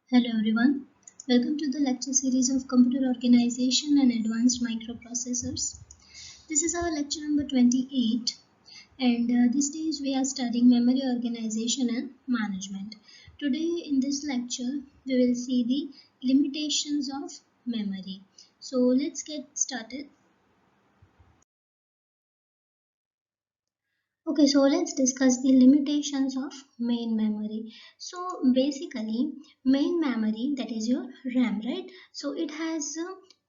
Hello everyone, welcome to the lecture series of Computer Organization and Advanced Microprocessors. This is our lecture number 28 and these days we are studying memory organization and management. Today in this lecture we will see the limitations of memory. So let's get started. Okay, so let's discuss the limitations of main memory. So basically, main memory, that is your RAM, right? So it has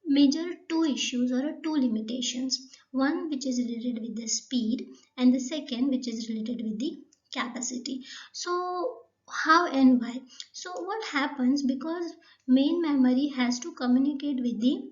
major two issues or two limitations. One which is related with the speed and the second which is related with the capacity. So how and why? So what happens, because main memory has to communicate with the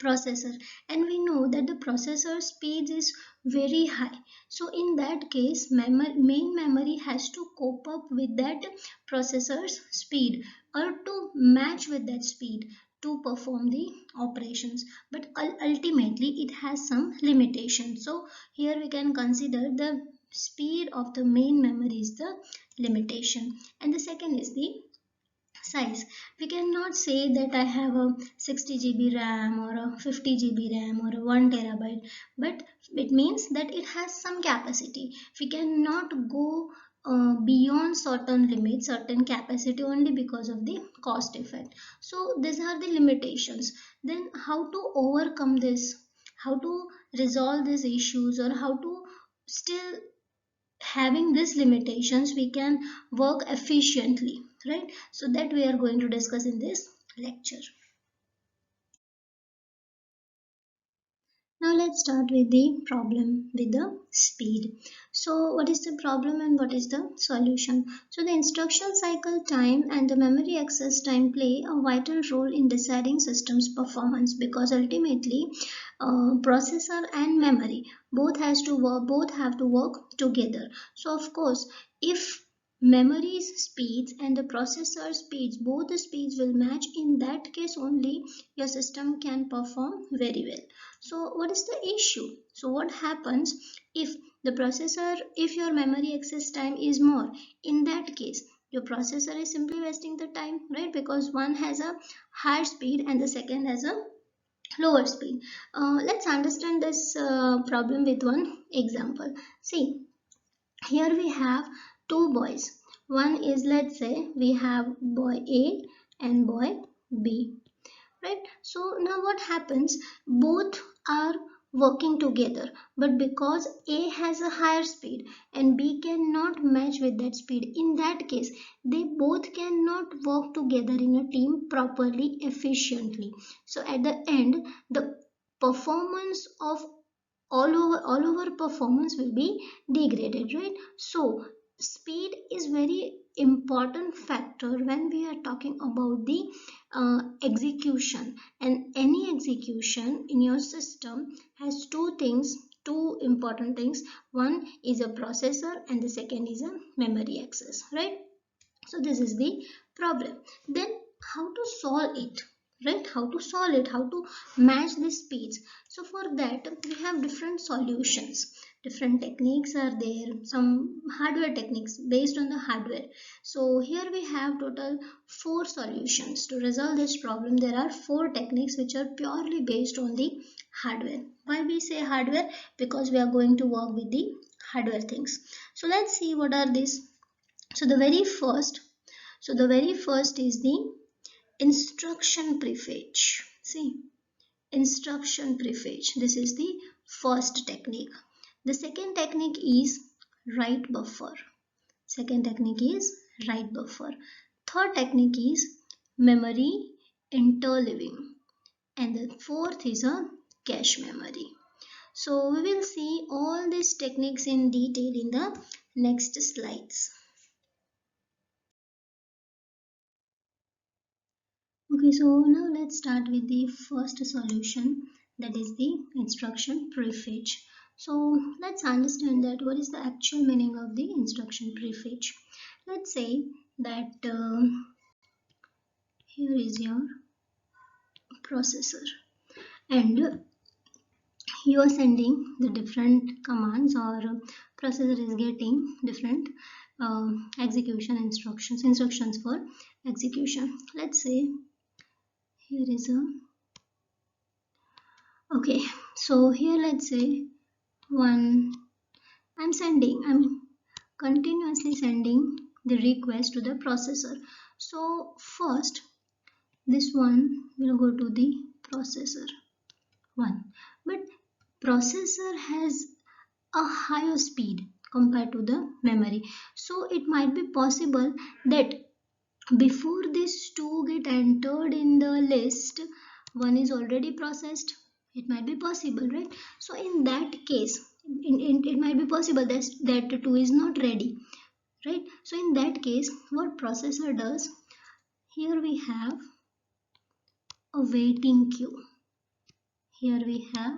processor, and we know that the processor speed is very high. So in that case main memory has to cope up with that processor's speed or to match with that speed to perform the operations, but ultimately it has some limitations. So here we can consider the speed of the main memory is the limitation, and the second is the size. We cannot say that I have a 60 GB RAM or a 50 GB RAM or a 1 terabyte, but it means that it has some capacity. We cannot go beyond certain limits, certain capacity, only because of the cost effect. So these are the limitations. Then how to overcome this, how to resolve these issues, or how to still having these limitations we can work efficiently, right? So that we are going to discuss in this lecture. Now let's start with the problem with the speed. So what is the problem and what is the solution? So the instruction cycle time and the memory access time play a vital role in deciding system's performance, because ultimately processor and memory both have to work together. So of course, if memory's speeds and the processor speeds, both the speeds will match, in that case only your system can perform very well. So what is the issue? So what happens if if your memory access time is more? In that case, your processor is simply wasting the time, right? Because one has a higher speed and the second has a lower speed. Let's understand this problem with one example. See, here we have two boys. One is, let's say we have boy A and boy B, right? So now what happens, both are working together, but because A has a higher speed and B cannot match with that speed, in that case they both cannot work together in a team properly, efficiently. So at the end, the performance of all over performance will be degraded, right? So speed is very important factor when we are talking about the execution, and any execution in your system has two important things. One is a processor and the second is a memory access, right? So this is the problem. Then how to solve it, right? How to solve it, how to match the speeds? So for that we have different solutions, different techniques are there, some hardware techniques based on the hardware. So here we have total four solutions to resolve this problem. There are four techniques which are purely based on the hardware. Why we say hardware? Because we are going to work with the hardware things. So let's see what are these. So the very first is the instruction prefetch. See, instruction prefetch. This is the first technique. The second technique is write buffer. Second technique is write buffer. Third technique is memory interleaving. And the fourth is a cache memory. So we will see all these techniques in detail in the next slides. Okay, so now let's start with the first solution, that is the instruction prefetch. So let's understand that what is the actual meaning of the instruction prefetch. Let's say that here is your processor and you are sending the different commands, or processor is getting different execution instructions for execution. Let's say here is a okay, so here let's say one, I'm continuously sending the request to the processor. So first this one will go to the processor 1, but processor has a higher speed compared to the memory, so it might be possible that before these two get entered in the list, one is already processed. It might be possible, right? So in that case, it might be possible that two is not ready, right? So in that case, what processor does, here we have a waiting queue. Here we have,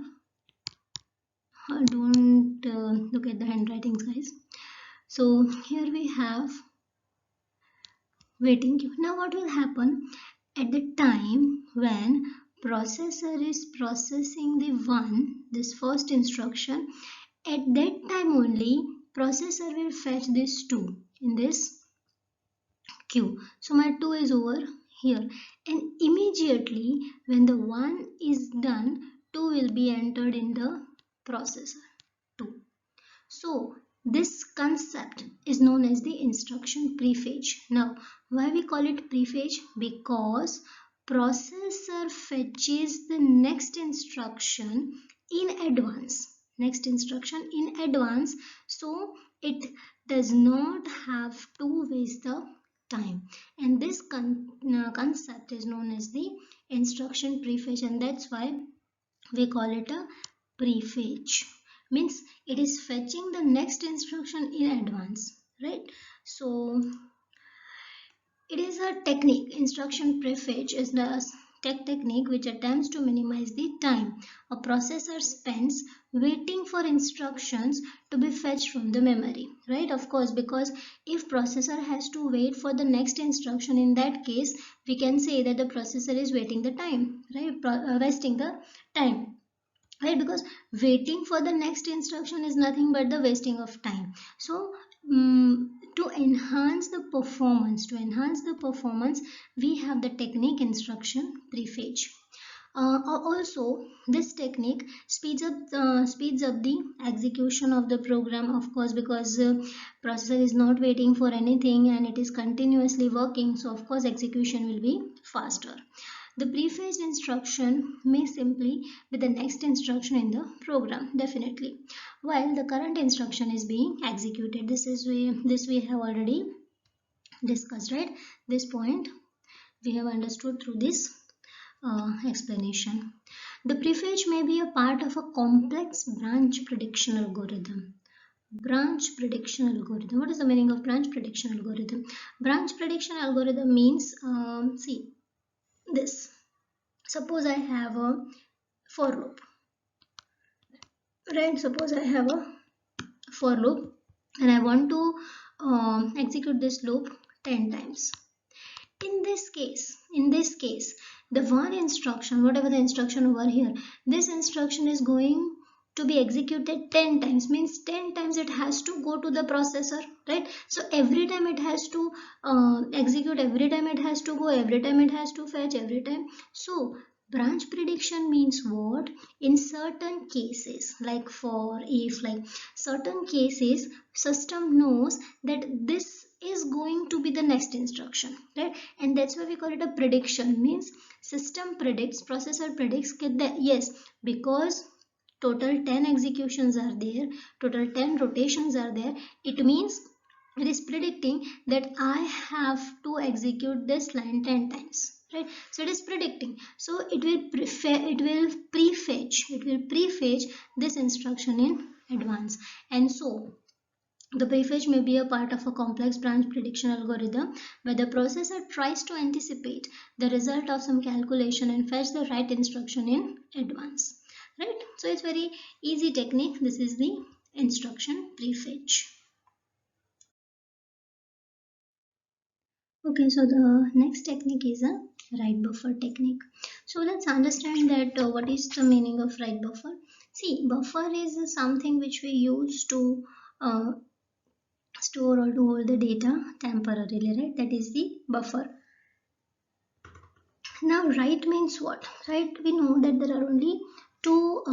don't look at the handwritings, guys. So here we have waiting queue. Now what will happen at the time when processor is processing this first instruction, at that time only processor will fetch this 2 in this queue. So my 2 is over here, and immediately when the 1 is done, 2 will be entered in the processor 2. So this concept is known as the instruction prefetch. Now why we call it prefetch? Because processor fetches the next instruction in advance. So it does not have to waste the time, and this concept is known as the instruction prefetch, and that's why we call it a prefetch. Means it is fetching the next instruction in advance, right? So it is a technique. Instruction prefetch is the technique which attempts to minimize the time a processor spends waiting for instructions to be fetched from the memory, right? Of course, because if processor has to wait for the next instruction, in that case we can say that the processor is wasting the time, right? Wasting the time, right? Because waiting for the next instruction is nothing but the wasting of time. So to enhance the performance, we have the technique instruction prefetch. Also, this technique speeds up the execution of the program, of course, because processor is not waiting for anything and it is continuously working, so of course execution will be faster. The prefetched instruction may simply be the next instruction in the program, definitely, while the current instruction is being executed. This we have already discussed, right? This point we have understood through this explanation. The prefetch may be a part of a complex branch prediction algorithm. Branch prediction algorithm. What is the meaning of branch prediction algorithm? Branch prediction algorithm means, see this. Suppose I have a for loop, right? Suppose I have a for loop and I want to execute this loop 10 times. In this case, the one instruction, whatever the instruction over here, this instruction is going to be executed 10 times, means 10 times it has to go to the processor, right? So every time it has to execute, every time it has to go, every time it has to fetch, every time. So branch prediction means what? In certain cases, like for if, like certain cases, system knows that this is going to be the next instruction, right? And that's why we call it a prediction. Means system predicts, processor predicts that yes, because total 10 executions are there, total 10 rotations are there, it means it is predicting that I have to execute this line 10 times, right? So it is predicting, so it will prefetch this instruction in advance. And so the prefetch may be a part of a complex branch prediction algorithm where the processor tries to anticipate the result of some calculation and fetch the right instruction in advance, right? So it's very easy technique. This is the instruction prefetch. Okay, so the next technique is a write buffer technique. So let's understand that what is the meaning of write buffer. See, buffer is something which we use to store or to hold the data temporarily, right? That is the buffer. Now write means what? Right, we know that there are only two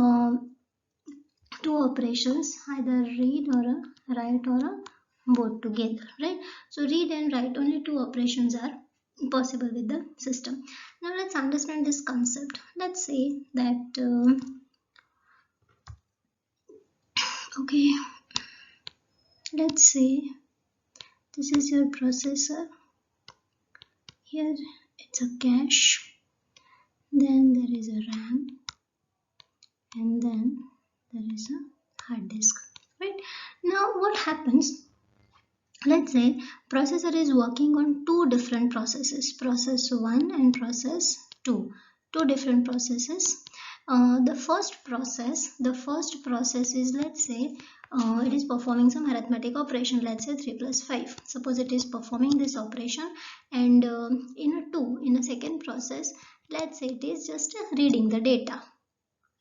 operations, either read or a write or a both together, right? So read and write, only two operations are possible with the system. Now let's understand this concept. Let's say that okay, let's say this is your processor. Here it's a cache, then there is a RAM, and then there is a hard disk, right? Now what happens, let's say processor is working on two different processes, process 1 and process 2, two different processes. The first process is, let's say it is performing some arithmetic operation, let's say 3 plus 5. Suppose it is performing this operation, and in a second process, let's say it is just reading the data,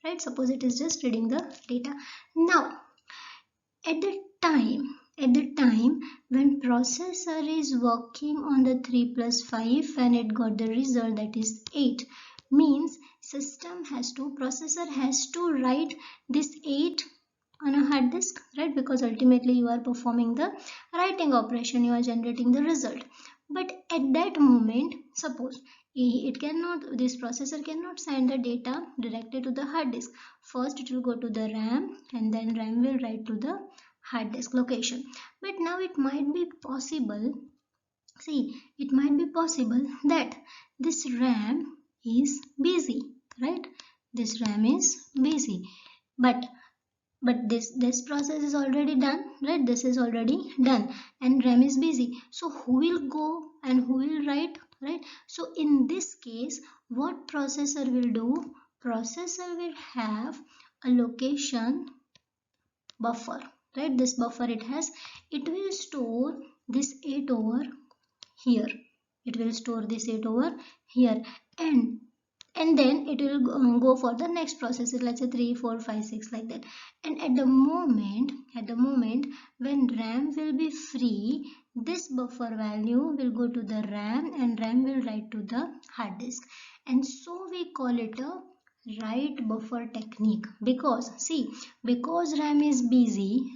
right? Suppose it is just reading the data. Now at the time when processor is working on the 3 plus 5 and it got the result, that is 8, means processor has to write this 8 on a hard disk, right? Because ultimately you are performing the writing operation, you are generating the result. But at that moment, suppose this processor cannot send the data directly to the hard disk. First it will go to the RAM, and then RAM will write to the hard disk location. But now it might be possible, that this RAM is busy, right? This RAM is busy, but this process is already done, right? This is already done, and RAM is busy. So who will go and who will write, right? So in this case, what processor will do? Processor will have a location buffer, right? This buffer it will store this 8 over here. It will store this 8 over here, and then it will go for the next process, let's say 3 4 5 6, like that. And at the moment when RAM will be free, this buffer value will go to the RAM, and RAM will write to the hard disk. And so we call it a write buffer technique, because RAM is busy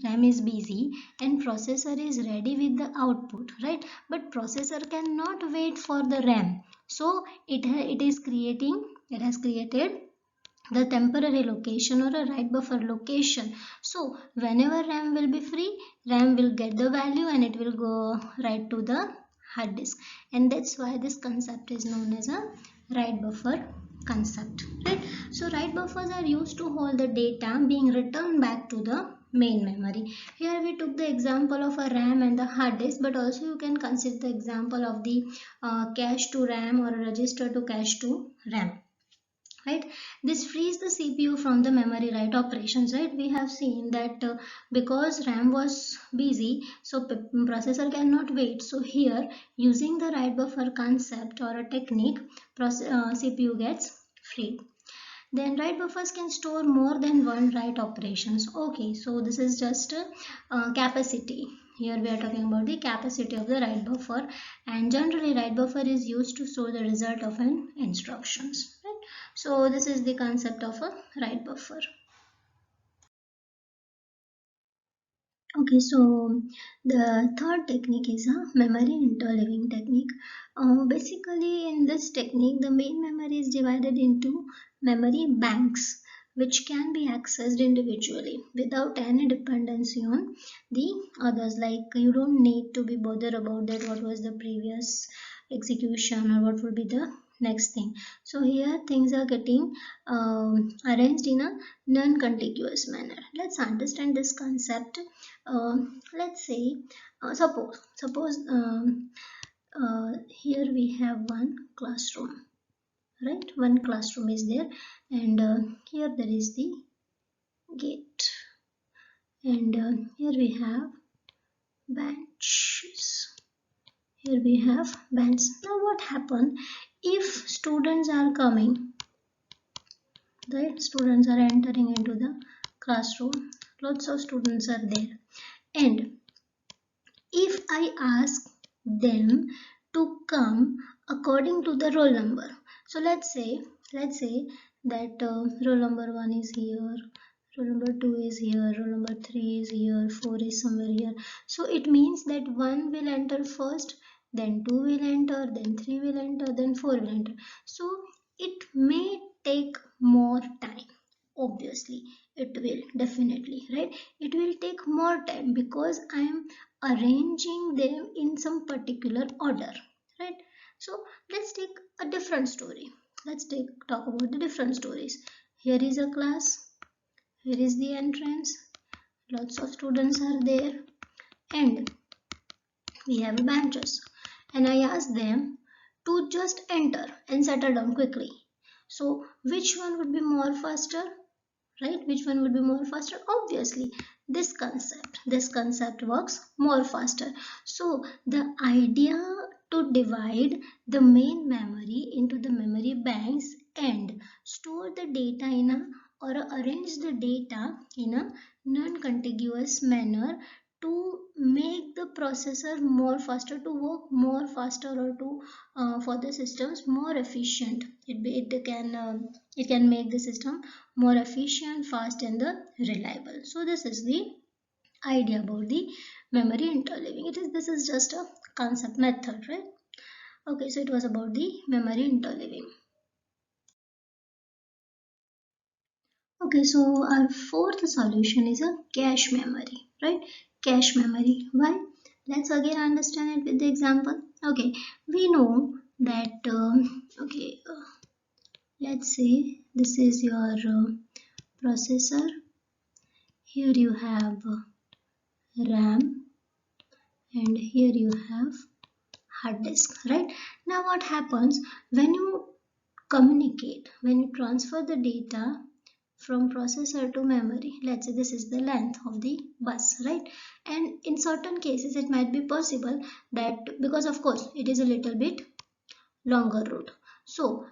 and processor is ready with the output, right? But processor cannot wait for the RAM, so it has created the temporary location or a write buffer location. So whenever RAM will be free, RAM will get the value and it will go right to the hard disk. And that's why this concept is known as a write buffer concept, right? So write buffers are used to hold the data being returned back to the main memory. Here we took the example of a RAM and the hard disk, but also you can consider the example of the cache to RAM or a register to cache to RAM, right? This frees the CPU from the memory write operations, right? We have seen that because RAM was busy, so processor cannot wait. So here, using the write buffer concept or a technique, CPU gets freed. Then write buffers can store more than one write operations. Okay, so this is just capacity. Here we are talking about the capacity of the write buffer, and generally write buffer is used to store the result of an instructions, right? So this is the concept of a write buffer. Okay, so the third technique is a memory interleaving technique. Basically, in this technique, the main memory is divided into memory banks, which can be accessed individually without any dependency on the others. Like, you don't need to be bothered about that what was the previous execution or what will be the next thing. So here things are getting arranged in a non-contiguous manner. Let's understand this concept. Let's say suppose here we have one classroom, right? One classroom is there, and here there is the gate, and here we have benches, here we have bench. Now what happen if students are coming, right? Students are entering into the classroom, lots of students are there, and if I ask them to come according to the roll number. So let's say that roll number 1 is here, roll number 2 is here, roll number 3 is here, 4 is somewhere here. So it means that 1 will enter first, then 2 will enter, then 3 will enter, then 4 will enter. So it may take more time. Obviously it will, definitely, right? It will take more time because I am arranging them in some particular order, right? So let's take a different story. Talk about the different stories. Here is a class, here is the entrance, lots of students are there, and we have benches, and I ask them to just enter and settle down quickly. So which one would be more faster, right? Which one would be more faster? Obviously this concept works more faster. So the idea to divide the main memory into the memory banks and store the data in a, or arrange the data in a non-contiguous manner to make the processor more faster, to work more faster, or to for the systems more efficient. It can make the system more efficient, fast, and the reliable. So this is the idea about the memory interleaving. This is just a concept method, right? Okay, so it was about the memory interleaving. Okay, so our fourth solution is a cache memory, right? Cache memory. Why? Let's again understand it with the example. Okay, we know that let's say this is your processor. Here you have RAM, and here you have hard disk, right? Now what happens when you when you transfer the data from processor to memory? Let's say this is the length of the bus, right? And in certain cases it might be possible that, because of course it is a little bit longer route. So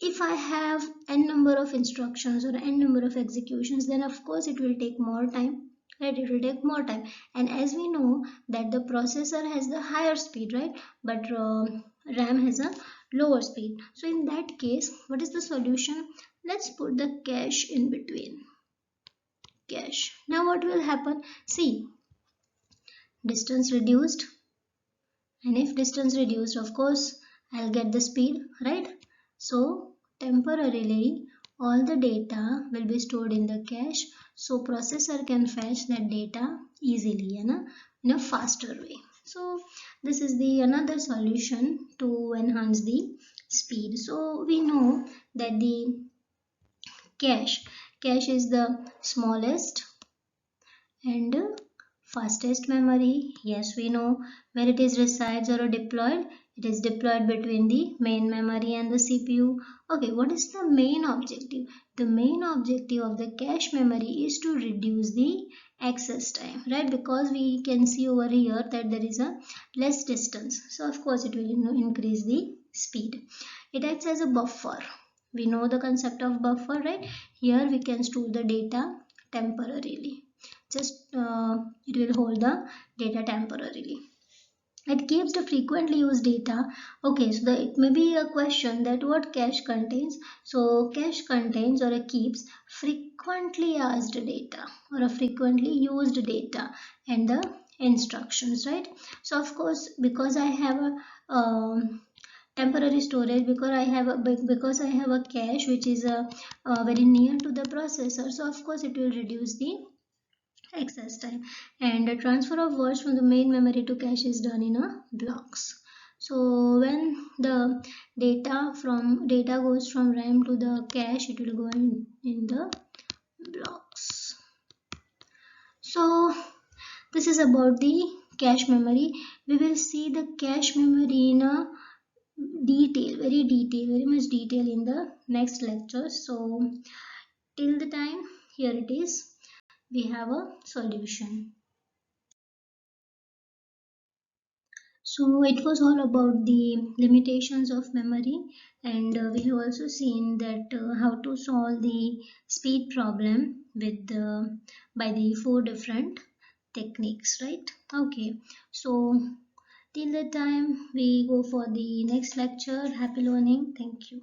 if I have n number of instructions or n number of executions, then of course it will take more time, right? It will take more time. And as we know that the processor has the higher speed, right? But RAM has a lower speed. So in that case, what is the solution? Let's put the cache in between. Cache. Now what will happen? See, distance reduced, and if distance reduced, of course I'll get the speed, right? So temporarily all the data will be stored in the cache, so processor can fetch that data easily in a faster way. So this is the another solution to enhance the speed. So we know that the cache is the smallest and fastest memory. Yes, we know where it is resides or deployed. It is deployed between the main memory and the CPU. Okay, what is the main objective? The main objective of the cache memory is to reduce the access time, right? Because we can see over here that there is a less distance, so of course it will increase the speed. It acts as a buffer. We know the concept of buffer, right? Here we can store the data temporarily. Just it will hold the data temporarily. It keeps the frequently used data. Okay, so it may be a question that what cache contains. So cache contains or keeps frequently asked data or a frequently used data and the instructions, right? So of course, because I have a temporary storage, because I have a cache which is very near to the processor, so of course it will reduce the access time. And the transfer of words from the main memory to cache is done in a blocks. So when the data goes from RAM to the cache, it will go in the blocks. So this is about the cache memory. We will see the cache memory in a very much detail in the next lecture. So till the time, here it is, we have a solution. So it was all about the limitations of memory, and we have also seen that how to solve the speed problem with by the four different techniques, right? Okay, so till the time we go for the next lecture, happy learning. Thank you.